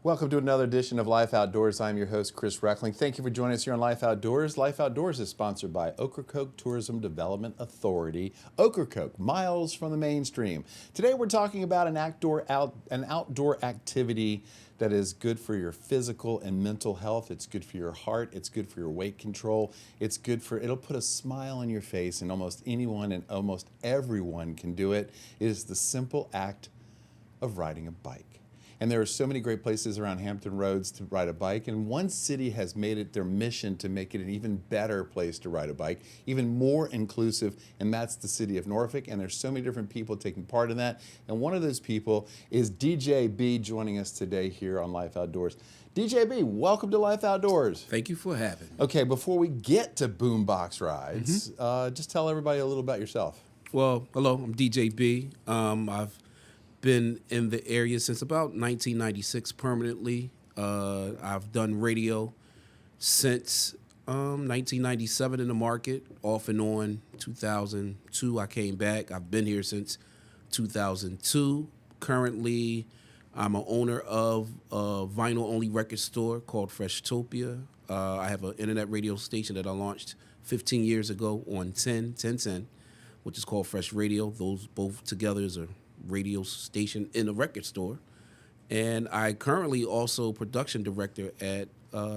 Welcome to another edition of Life Outdoors. I'm your host, Chris Reckling. Thank you for joining us here on Life Outdoors. Life Outdoors is sponsored by Ocracoke Tourism Development Authority. Ocracoke, miles from the mainstream. Today we're talking about an outdoor activity that is good for your physical and mental health. It's good for your heart. It's good for your weight control. It'll put a smile on your face, and almost anyone and almost everyone can do it. It is the simple act of riding a bike. And there are so many great places around Hampton Roads to ride a bike, and one city has made it their mission to make it an even better place to ride a bike, even more inclusive, and that's the city of Norfolk. And there's so many different people taking part in that, and one of those people is DJ B joining us today here on Life Outdoors. DJ B, welcome to Life Outdoors. Thank you for having me. Okay, before we get to Boombox rides, just tell everybody a little about yourself. Well, hello, I'm DJ B. I've been in the area since about 1996 permanently. I've done radio since 1997 in the market, off and on. 2002, I came back. I've been here since 2002. Currently, I'm an owner of a vinyl-only record store called Freshtopia. I have an internet radio station that I launched 15 years ago on 1010, which is called Fresh Radio. Those both together is a radio station in a record store. And I currently also production director at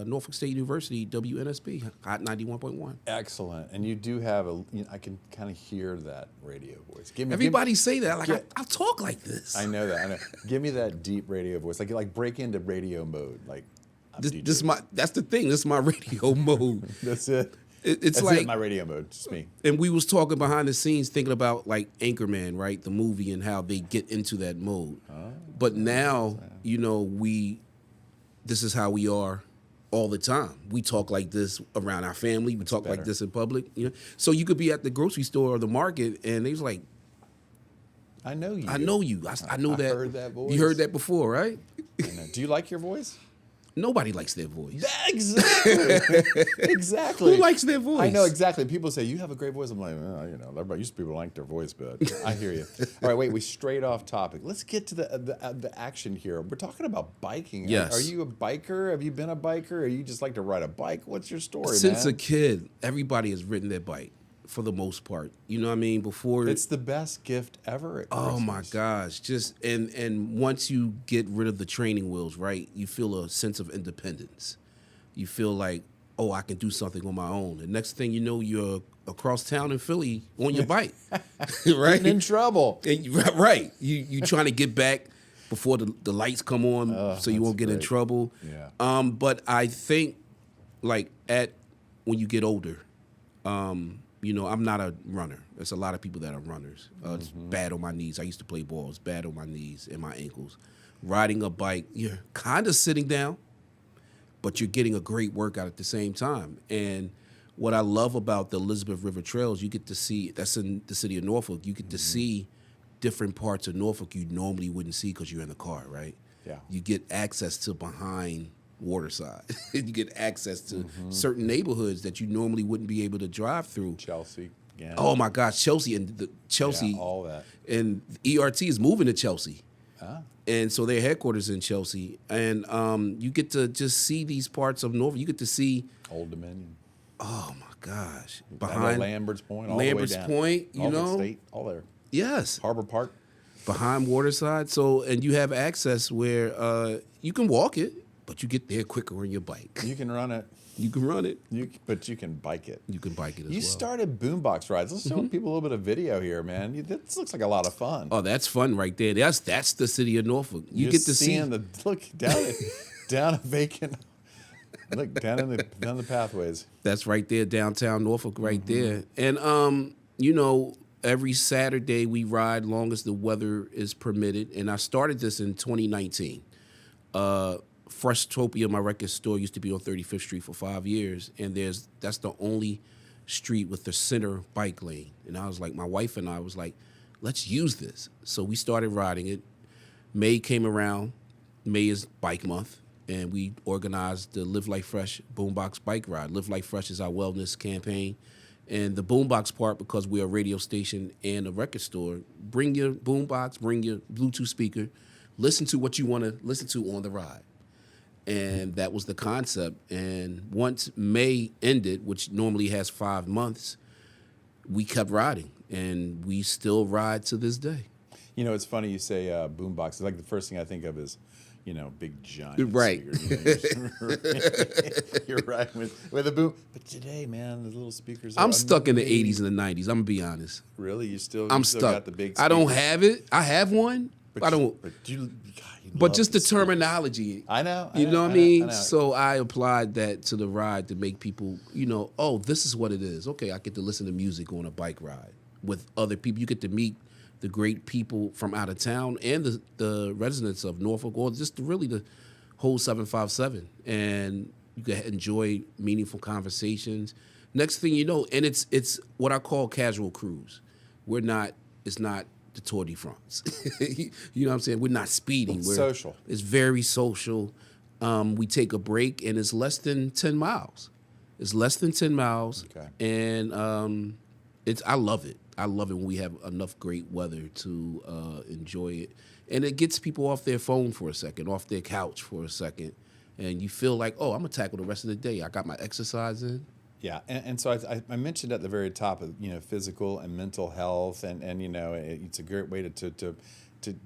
Norfolk State University, WNSP, Hot 91.1. Excellent. And you do have I can kind of hear that radio voice. Everybody say that, like I talk like this. I know that. I know. Give me that deep radio voice. Like break into radio mode. Like that's the thing. This is my radio mode. That's it. That's like my radio mode. It's just me. And we was talking behind the scenes, thinking about like Anchorman, right, the movie, and how they get into that mode. But now, this is how we are all the time. We talk like this around our family. We talk like this in public. So you could be at the grocery store or the market, and they was like, "I know you. I know you. I know that. Heard that voice. You heard that before, right?" I know. Do you like your voice? Nobody likes their voice. Exactly. Exactly. Who likes their voice? I know exactly. People say, you have a great voice. I'm like, everybody used to people like their voice, but I hear you. All right, wait, we strayed off topic. Let's get to the action here. We're talking about biking. Yes. Are you a biker? Have you been a biker? Or you just like to ride a bike? What's your story, Since man? a kid, everybody has ridden their bike for the most part. You know what I mean? Before it's the best gift ever at Christmas. Oh my gosh. Just and once you get rid of the training wheels, right, you feel a sense of independence. You feel like, oh, I can do something on my own. The next thing you know, you're across town in Philly on your bike. Right? Getting in trouble. Right. You trying to get back before the lights come on so you won't get in trouble. Yeah. But I think like when you get older, I'm not a runner. There's a lot of people that are runners. It's bad on my knees. I used to play ball. It's bad on my knees and my ankles. Riding a bike, you're kind of sitting down, but you're getting a great workout at the same time. And what I love about the Elizabeth River Trails, you get to see, that's in the city of Norfolk, you get to see different parts of Norfolk you normally wouldn't see because you're in the car, right? Yeah. You get access to behind Waterside. You get access to certain neighborhoods that you normally wouldn't be able to drive through. Chelsea. Yeah. Oh my gosh, Chelsea and Chelsea. Yeah, all that. And ERT is moving to Chelsea. Ah. And so their headquarters in Chelsea. And you get to just see these parts of Norfolk. You get to see Old Dominion. Oh my gosh. Behind Lambert's Point, all Lambert's the way down. Point, Norfolk State, all there. Yes. Harbor Park. Behind Waterside. So, and you have access where you can walk it, but you get there quicker on your bike. You can run it. You can run it. But you can bike it. You can bike it as well. You started Boombox rides. Let's show people a little bit of video here, man. This looks like a lot of fun. Oh, that's fun right there. That's the city of Norfolk. You get to see look down a vacant. Look down the pathways. That's right there, downtown Norfolk, right there. And every Saturday we ride long as the weather is permitted. And I started this in 2019. Freshtopia, my record store, used to be on 35th Street for 5 years, and that's the only street with the center bike lane. And I was like, my wife and I was like, let's use this. So we started riding it. May came around. May is Bike Month, and we organized the Live Life Fresh Boombox Bike Ride. Live Life Fresh is our wellness campaign. And the boombox part, because we're a radio station and a record store, bring your boombox, bring your Bluetooth speaker, listen to what you want to listen to on the ride. And that was the concept. And once May ended, which normally has 5 months, we kept riding, and we still ride to this day. You know, it's funny you say boombox. It's like the first thing I think of is, big giant Right. speaker. You're right with a boom. But today, man, the little speakers. I'm stuck in the amazing. 80s and the 90s. I'm gonna be honest. Really, you still Stuck. got the big. I don't speakers? have it. I have one. I don't. But you. God, you But love just the these speakers. terminology. I know. You know what I I mean? know. So I applied that to the ride to make people, oh, this is what it is. Okay, I get to listen to music on a bike ride with other people. You get to meet the great people from out of town and the residents of Norfolk, or just really the whole 757. And you can enjoy meaningful conversations. Next thing you know, and it's what I call casual cruise. It's not the Tour de France. You know what I'm saying? We're not speeding. We're social. It's very social. We take a break, and it's less than 10 miles. It's less than 10 miles. Okay. And I love it. I love it when we have enough great weather to enjoy it. And it gets people off their phone for a second, off their couch for a second. And you feel like, oh, I'm going to tackle the rest of the day. I got my exercise in. Yeah, and so I mentioned at the very top of physical and mental health, and it's a great way to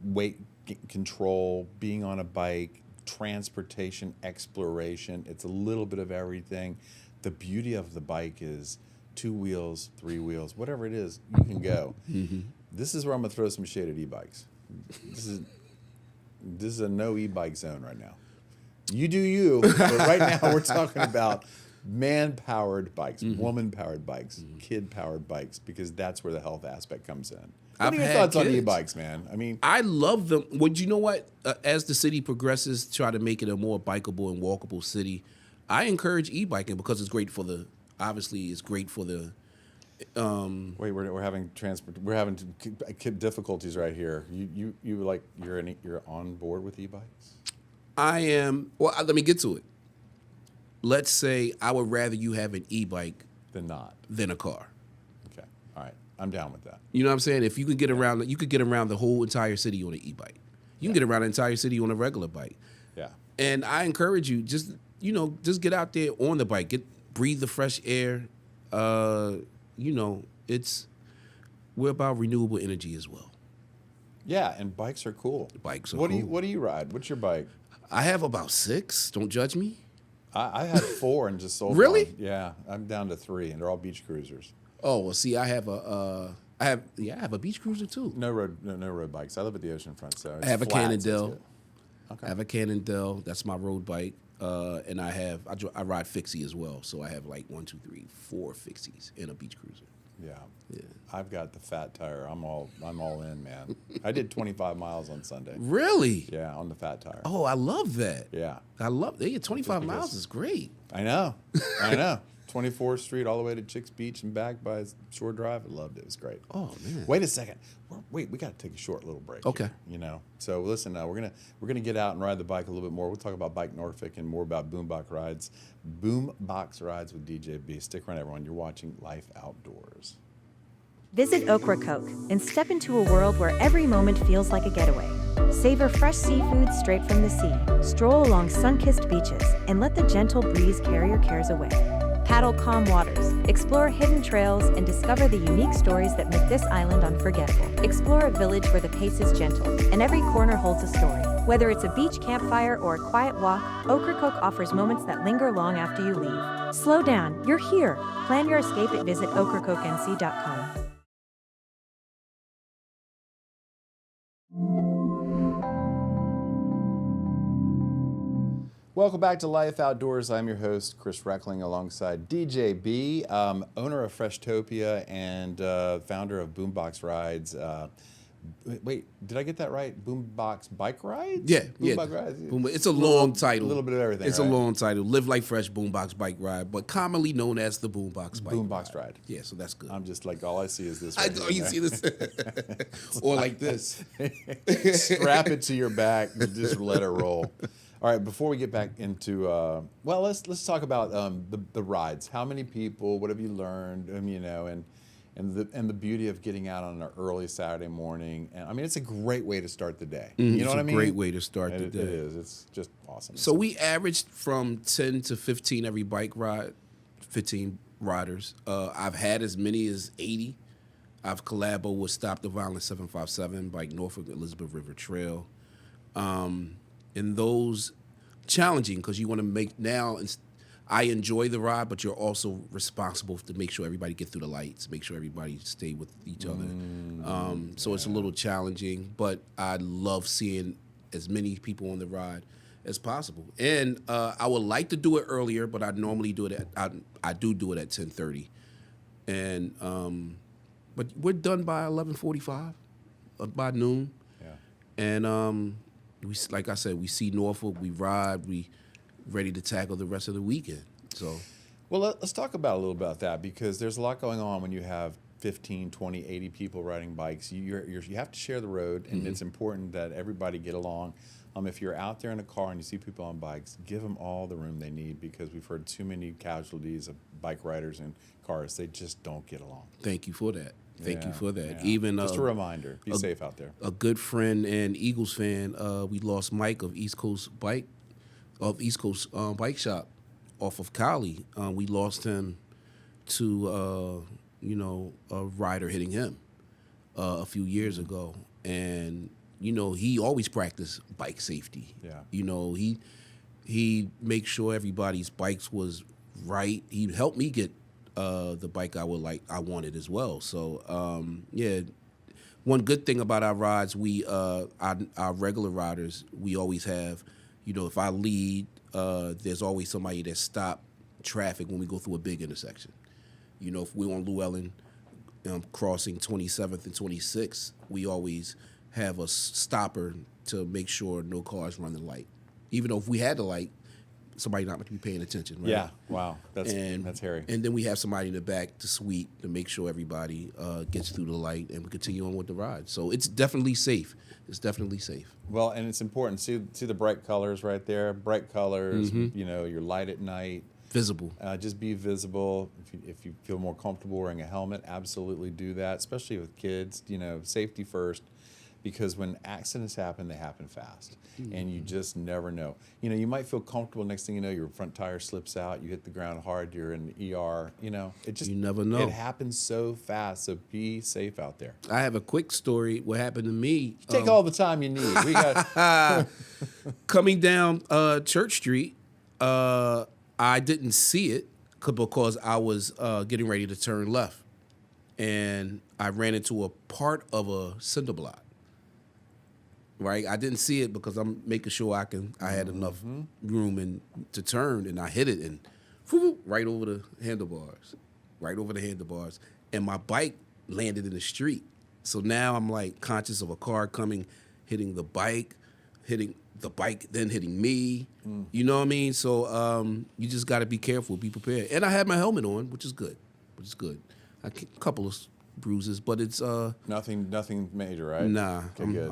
weight control, being on a bike, transportation, exploration. It's a little bit of everything. The beauty of the bike is 2 wheels, 3 wheels, whatever it is, you can go. Mm-hmm. This is where I'm gonna throw some shade at e-bikes. This is a no e-bike zone right now. You do you, but right now we're talking about man-powered bikes, woman-powered bikes, kid-powered bikes, because that's where the health aspect comes in. What are your thoughts on e-bikes, man? I mean, I love them. Well, you know what? As the city progresses, try to make it a more bikeable and walkable city. I encourage e-biking because it's great for the. Obviously, it's great for the. wait, we're having difficulties right here. You're on board with e-bikes? I am. Well, let me get to it. Let's say I would rather you have an e-bike Than not. than a car. Okay. All right. I'm down with that. You know what I'm saying? If you can get around, you could get around the whole entire city on an e-bike. You can get around the entire city on a regular bike. Yeah. And I encourage you, just get out there on the bike, breathe the fresh air. We're about renewable energy as well. Yeah, and bikes are cool. Bikes are What cool. do you ride? What's your bike? I have about 6. Don't judge me. I had 4 and just sold Really? one. Yeah, I'm down to 3, and they're all beach cruisers. Oh well, see, I have a beach cruiser too. No road bikes. I live at the oceanfront, so it's I have a flat, so it's Cannondale. good. Okay. I have a Cannondale. That's my road bike. And I ride fixie as well. So I have like 1, 2, 3, 4 fixies in a beach cruiser. Yeah. I've got the fat tire. I'm all in, man. I did 25 miles on Sunday. Really? Yeah, on the fat tire. Oh, I love that. Yeah. I love that. Yeah, 25 Just miles because- is great. I know. 24th Street all the way to Chicks Beach and back by Shore Drive. I loved it. It was great. Oh man. Wait a second. We got to take a short little break. Okay. Here, So listen, we're gonna get out and ride the bike a little bit more. We'll talk about Bike Norfolk and more about Boombox rides. Boombox rides with DJ B. Stick around, everyone. You're watching Life Outdoors. Visit Ocracoke and step into a world where every moment feels like a getaway. Savor fresh seafood straight from the sea, stroll along sun-kissed beaches, and let the gentle breeze carry your cares away. Paddle calm waters, explore hidden trails, and discover the unique stories that make this island unforgettable. Explore a village where the pace is gentle, and every corner holds a story. Whether it's a beach campfire or a quiet walk, Ocracoke offers moments that linger long after you leave. Slow down, you're here. Plan your escape at visitocracokenc.com. Welcome back to Life Outdoors. I'm your host, Chris Reckling, alongside DJ B, owner of Freshtopia and founder of Boombox Rides. Wait, did I get that right? Boombox Bike Rides? Yeah, Boombox yeah. Rides? It's a long title. A little bit of everything. It's right? a long title. Live Like Fresh Boombox Bike Ride, but commonly known as the Boombox Bike Boombox Ride. Yeah, so that's good. I'm just like, all I see is this. I Right know here, you man. see this, or like this. Strap it to your back and just let it roll. All right, before we get back into, let's talk about the rides. How many people? What have you learned? and the beauty of getting out on an early Saturday morning. And I mean, it's a great way to start the day. Mm, You know what I mean? It's a great way to start the day. It is. It's just awesome. So we averaged from 10 to 15 every bike ride, 15 riders. I've had as many as 80. I've collabo with Stop the Violence 757, Bike Norfolk, Elizabeth River Trail. And those challenging because you want to make now. I enjoy the ride, but you're also responsible to make sure everybody get through the lights, make sure everybody stay with each other. So it's a little challenging, but I love seeing as many people on the ride as possible. And I would like to do it earlier, but I normally do it at I do it at 10:30, and but we're done by 11:45, by noon. Yeah. And we, like I said, we see Norfolk, we ride, we ready to tackle the rest of the weekend. So, Well, let's talk about a little about that because there's a lot going on when you have 15, 20, 80 people riding bikes. You have to share the road, and it's important that everybody get along. If you're out there in a car and you see people on bikes, give them all the room they need because we've heard too many casualties of bike riders in cars. They just don't get along. thank you for that. Thank you Yeah, for that. yeah. Even just a reminder: be safe out there. a good friend and Eagles fan. We lost Mike of East Coast Bike Shop off of Cali. We lost him to a rider hitting him a few years ago, and he always practiced bike safety. Yeah. He makes sure everybody's bikes was right. He helped me get the bike I wanted as well. So yeah, one good thing about our rides, our regular riders, we always have, if I lead, there's always somebody that stop traffic when we go through a big intersection. If we're on Llewellyn, crossing 27th and 26th, we always have a stopper to make sure no cars run the light. Even though if we had the light, somebody not going to be paying attention, right? Yeah. Wow. That's hairy. And then we have somebody in the back to sweep to make sure everybody gets through the light, and we continue on with the ride. So it's definitely safe. It's definitely safe. Well, and it's important. See the bright colors right there. Bright colors. Your light at night. Visible. Just be visible. If you feel more comfortable wearing a helmet, absolutely do that. Especially with kids. Safety first. Because when accidents happen, they happen fast, and you just never know. You might feel comfortable. Next thing you know, your front tire slips out. You hit the ground hard. You're in the ER. It just You never know. It happens so fast. So be safe out there. I have a quick story. What happened to me? Take all the time you need. We got Coming down Church Street, I didn't see it because I was getting ready to turn left, and I ran into a part of a cinder block. Right, I didn't see it because I'm making sure I had enough room to turn, and I hit it and right over the handlebars, and my bike landed in the street. So now I'm like conscious of a car coming, hitting the bike, then hitting me. You know what I mean? So you just got to be careful, be prepared. And I had my helmet on, which is good. A couple of bruises, but it's nothing major, right? Nah, Okay, good.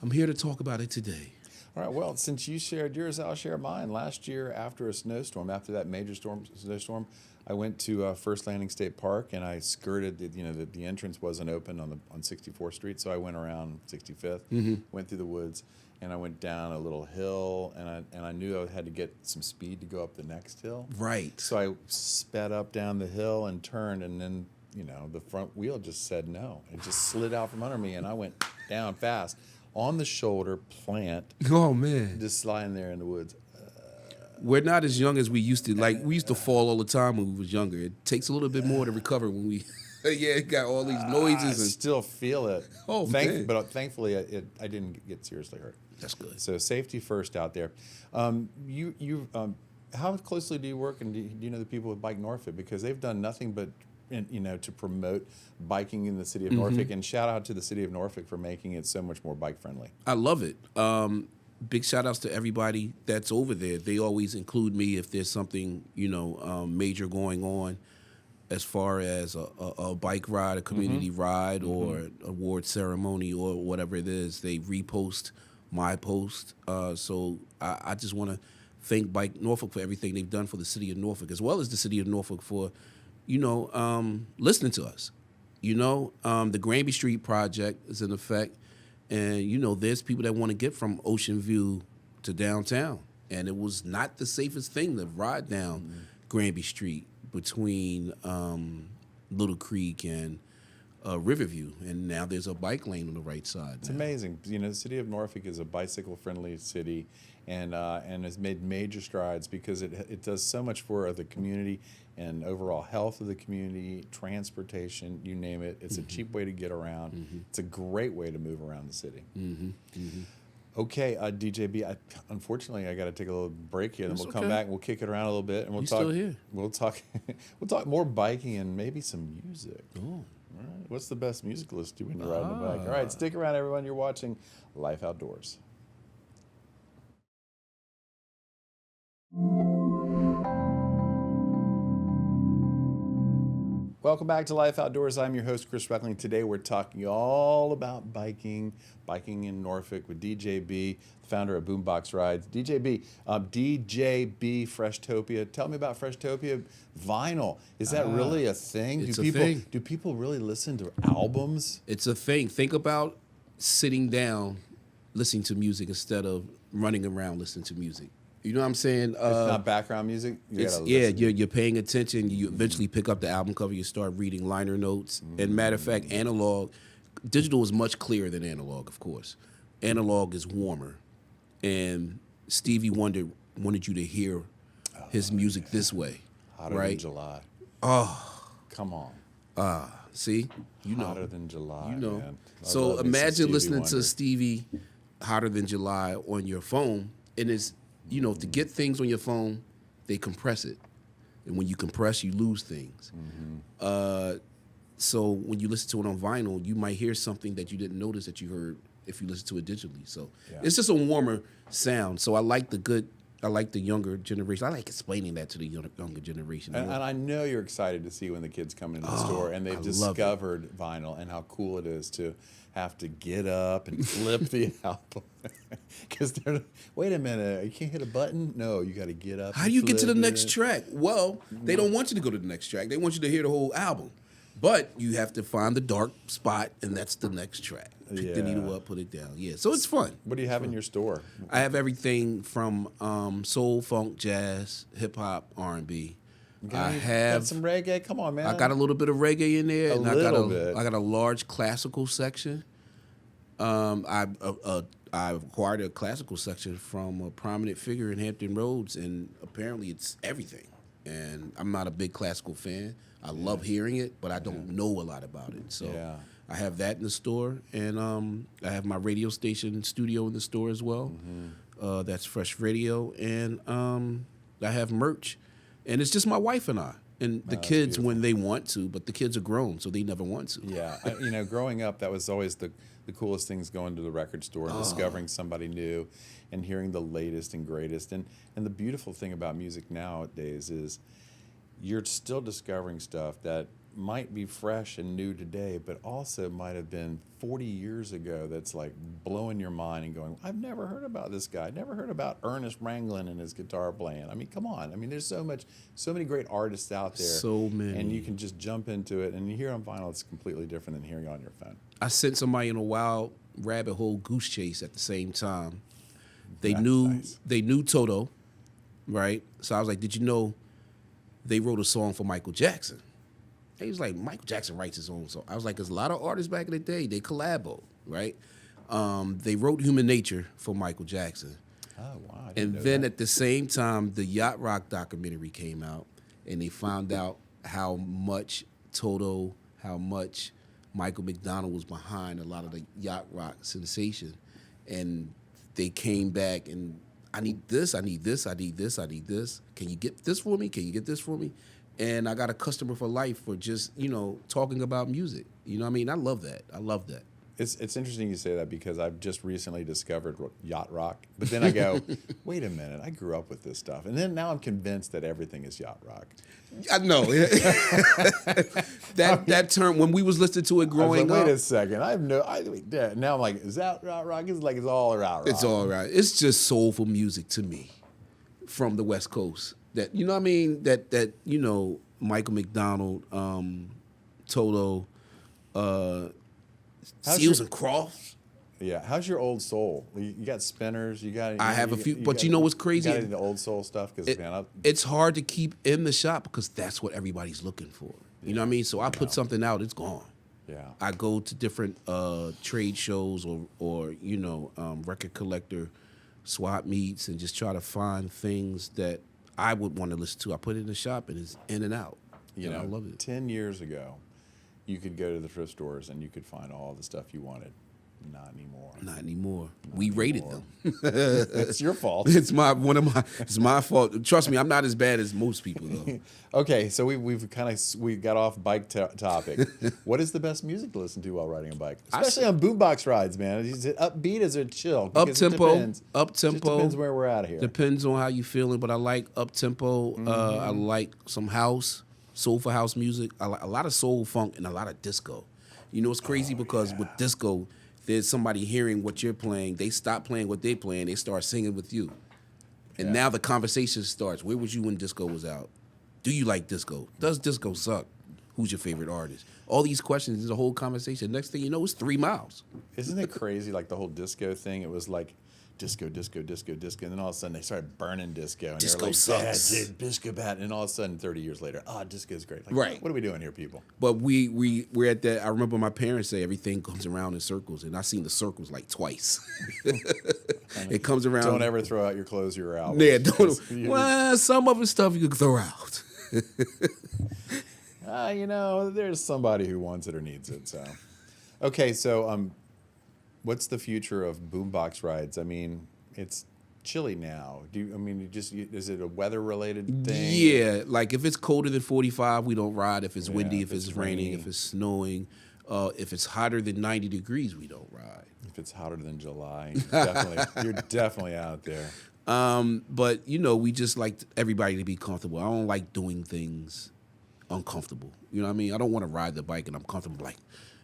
I'm here to talk about it today. All right. Well, since you shared yours, I'll share mine. Last year, after a snowstorm, after that major snowstorm, I went to First Landing State Park and I skirted. The entrance wasn't open on 64th Street, so I went around 65th, went through the woods, and I went down a little hill, and I knew I had to get some speed to go up the next hill. Right. So I sped up down the hill and turned, and then the front wheel just said no. It just slid out from under me, and I went down fast on the shoulder, plant, Oh man, just lying there in the woods. we're not as young as we used to. Like we used to fall all the time when we was younger. It takes a little bit more to recover when we. It got all these I noises and. still feel it. Oh, man. But thankfully, I didn't get seriously hurt. That's good. So safety first out there. How closely do you work, and do you know the people with Bike Norfolk? Because they've done nothing but to promote biking in the city of Norfolk, and shout out to the city of Norfolk for making it so much more bike friendly. I love it. Big shout outs to everybody that's over there. They always include me if there's something major going on, as far as a bike ride, a community ride, or award ceremony, or whatever it is. They repost my post. So I just want to thank Bike Norfolk for everything they've done for the city of Norfolk, as well as the city of Norfolk for listening to us. The Granby Street project is in effect, and there's people that want to get from Ocean View to downtown, and it was not the safest thing to ride down Granby Street between Little Creek and Riverview, and now there's a bike lane on the right side. It's amazing. The city of Norfolk is a bicycle-friendly city, and has made major strides because it does so much for the community and overall health of the community, transportation, you name it. It's a cheap way to get around. It's a great way to move around the city. Okay, DJB. Unfortunately, I got to take a little break here. Then we'll come back and we'll kick it around a little bit, and we'll talk. Still here. We'll talk. We'll talk more biking and maybe some music. Oh. All right. What's the best music to listen to when you're riding a bike? All right, stick around, everyone. You're watching Life Outdoors. Welcome back to Life Outdoors. I'm your host, Chris Reckling. Today we're talking all about biking in Norfolk with DJB, founder of Boombox Rides. DJB, DJB Freshtopia. Tell me about Freshtopia vinyl. Is that really a thing? It's a thing. Do people really listen to albums? It's a thing. Think about sitting down, listening to music instead of running around listening to music. You know what I'm saying? It's not background music? You're paying attention. You eventually pick up the album cover. You start reading liner notes. And matter of fact, digital is much clearer than analog, of course. Analog is warmer. And Stevie Wonder wanted you to hear his music this way. Hotter right? than July. Oh. Come on. See? Hotter than July, man. So imagine listening to Stevie Hotter Than July on your phone, and it's, to get things on your phone, they compress it. And when you compress, you lose things. So when you listen to it on vinyl, you might hear something that you didn't notice that you heard if you listen to it digitally. So it's just a warmer sound. So I like the younger generation. I like explaining that to the younger generation. And I know you're excited to see when the kids come into the store and they've discovered vinyl and how cool it is to have to get up and flip the album. Because they're, wait a minute, you can't hit a button? No, you got to get up. How do you get to the next track? Well, they don't want you to go to the next track. They want you to hear the whole album. But you have to find the dark spot, and that's the next track. Pick the needle up, put it down. Yeah, so it's fun. What do you have in your store? I have everything from soul, funk, jazz, hip hop, R&B. I have some reggae. Come on, man. I got a little bit of reggae in there. A little bit. I got a large classical section. I acquired a classical section from a prominent figure in Hampton Roads, and apparently it's everything. And I'm not a big classical fan. I love hearing it, but I don't know a lot about it. So I have that in the store, and I have my radio station studio in the store as well. That's Fresh Radio, and I have merch. And it's just my wife and I. And the kids beautiful. When they want to, but the kids are grown, so they never want to. Yeah, growing up, that was always the coolest things, going to the record store and discovering somebody new and hearing the latest and greatest. And the beautiful thing about music nowadays is you're still discovering stuff that might be fresh and new today, but also might have been 40 years ago that's like blowing your mind and going, I've never heard about this guy. Never heard about Ernest Ranglin and his guitar playing. I mean, come on. I mean, there's so many great artists out there. So many. And you can just jump into it, and you hear on vinyl, it's completely different than hearing it on your phone. I sent somebody in a wild rabbit hole goose chase at the same time. They knew Toto, right? So I was like, did you know they wrote a song for Michael Jackson? He was like, Michael Jackson writes his own song. I was like, there's a lot of artists back in the day, they collabo, right? They wrote Human Nature for Michael Jackson. Oh, wow. And then at the same time, the Yacht Rock documentary came out, and they found out how much Toto, how much Michael McDonald was behind a lot of the Yacht Rock sensation. And they came back and, I need this, I need this, I need this, I need this. Can you get this for me? Can you get this for me? And I got a customer for life for just, talking about music. You know what I mean? I love that. I love that. It's interesting you say that, because I've just recently discovered Yacht Rock. But then I go, wait a minute, I grew up with this stuff. And then now I'm convinced that everything is Yacht Rock. I know. that term, when we was listening to it growing up. Wait a second. Now I'm like, is that Yacht Rock? It's like it's all Yacht Rock. It's all right. It's just soulful music to me from the West Coast. That, you know what I mean? That Michael McDonald, Toto, Seals and Crofts. Yeah. How's your old soul? You got spinners. You got. I have a few, but you know what's crazy? You got any of the old soul stuff? Because It's hard to keep in the shop because that's what everybody's looking for. You know what I mean? So I put something out, it's gone. Yeah. I go to different trade shows or record collector swap meets and just try to find things that I would want to listen to. I put it in the shop and it's in and out. You know, I love it. 10 years ago, you could go to the thrift stores and you could find all the stuff you wanted. Not anymore. Not anymore. We rated them. It's your fault. It's my fault. Trust me, I'm not as bad as most people though. Okay, so we got off bike topic. What is the best music to listen to while riding a bike, especially on Boombox rides, man? Is it upbeat? Is it chill? Up Because it tempo. depends. Up tempo. Just depends where we're at here. Depends on how you feeling, but I like up tempo. I like some house, soulful house music. I like a lot of soul funk and a lot of disco. You know, it's crazy because with disco, there's somebody hearing what you're playing. They stop playing what they're playing. They start singing with you. And now the conversation starts. Where was you when disco was out? Do you like disco? Does disco suck? Who's your favorite artist? All these questions is a whole conversation. Next thing you know, it's 3 miles. Isn't it crazy, like the whole disco thing? It was like disco, disco, disco, disco. And then all of a sudden they started burning disco. And Disco they were like, sucks. "Yeah, dude, disco bad." And all of a sudden, 30 years later, disco's great. Like, Right. What are we doing here, people? But we're at that. I remember my parents say everything comes around in circles, and I've seen the circles like twice. It comes around. Don't ever throw out your clothes or your albums. Yeah, don't. Well, some of the stuff you could throw out. There's somebody who wants it or needs it. So, okay. So, what's the future of boombox rides? I mean, it's chilly now. Is it a weather related thing? Yeah, like if it's colder than 45, we don't ride. If it's windy, if it's raining, if it's snowing, if it's hotter than 90 degrees, we don't ride. If it's hotter than July, you're definitely out there. But we just like everybody to be comfortable. I don't like doing things uncomfortable. You know what I mean? I don't want to ride the bike and I'm comfortable like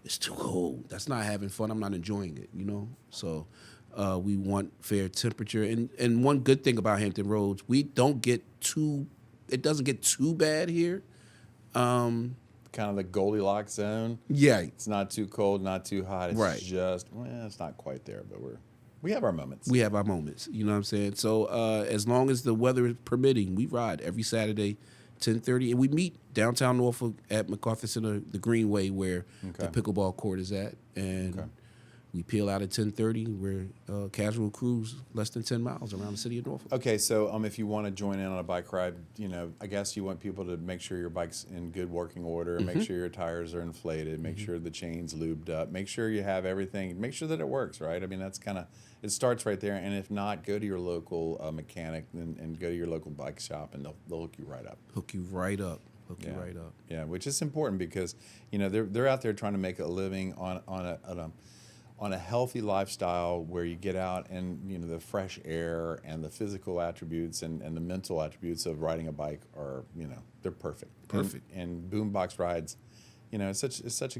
it's too cold. That's not having fun. I'm not enjoying it, So we want fair temperature. And one good thing about Hampton Roads, it doesn't get too bad here. Kind of the Goldilocks zone. Yeah. It's not too cold, not too hot. It's right. just, it's not quite there, but we have our moments. We have our moments. You know what I'm saying? So as long as the weather is permitting, we ride every Saturday, 10:30, and we meet downtown Norfolk at MacArthur Center, the Greenway, where the pickleball court is at, and we peel out at 10:30. We're casual cruise less than 10 miles around the city of Norfolk. Okay, so if you want to join in on a bike ride, I guess you want people to make sure your bike's in good working order, make sure your tires are inflated, make sure the chain's lubed up, make sure you have everything, make sure that it works, right? I mean, that's it starts right there, and if not, go to your local mechanic and go to your local bike shop, and they'll hook you right up. Hook you right up. You right up. Yeah, which is important because they're out there trying to make a living on a healthy lifestyle where you get out and the fresh air and the physical attributes and the mental attributes of riding a bike are they're perfect. And boombox rides, it's such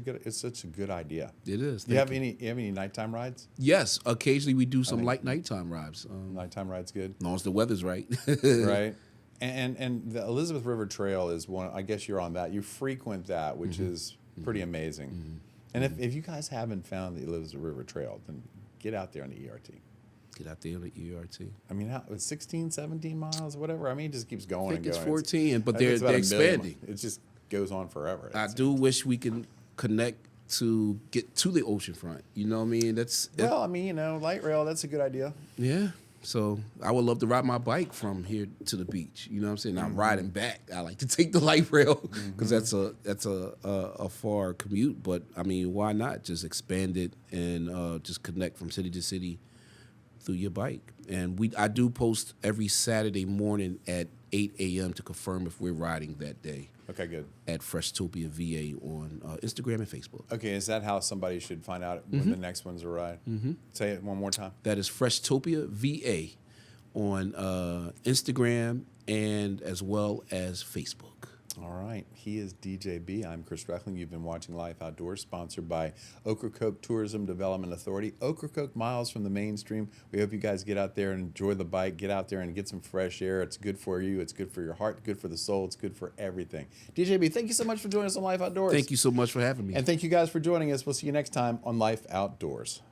a good idea. It is. Do you have any nighttime rides? Yes, occasionally we do some light nighttime rides. Nighttime rides good. As long as the weather's right. Right. And the Elizabeth River Trail is one. I guess you're on that. You frequent that, which is pretty amazing. And if you guys haven't found the Elizabeth River Trail, then get out there on the ERT. Get out there on the ERT. I mean, it's 16, 17 miles, whatever. I mean, it just keeps going I think and it's going. 14, but they're expanding. It just goes on forever. I do wish we can connect to get to the oceanfront. You know what I mean? Light rail, that's a good idea. Yeah. So I would love to ride my bike from here to the beach. You know what I'm saying? I'm riding back. I like to take the light rail because that's a far commute. But I mean, why not just expand it and just connect from city to city through your bike? And I do post every Saturday morning at 8 a.m. to confirm if we're riding that day. Okay, good. At Freshtopia VA on Instagram and Facebook. Okay, is that how somebody should find out when the next one's a ride? Say it one more time. That is Freshtopia VA on Instagram and as well as Facebook. All right. He is DJ B. I'm Chris Reckling. You've been watching Life Outdoors, sponsored by Ocracoke Tourism Development Authority. Ocracoke, miles from the mainstream. We hope you guys get out there and enjoy the bike. Get out there and get some fresh air. It's good for you. It's good for your heart, good for the soul. It's good for everything. DJ B, thank you so much for joining us on Life Outdoors. Thank you so much for having me. And thank you guys for joining us. We'll see you next time on Life Outdoors.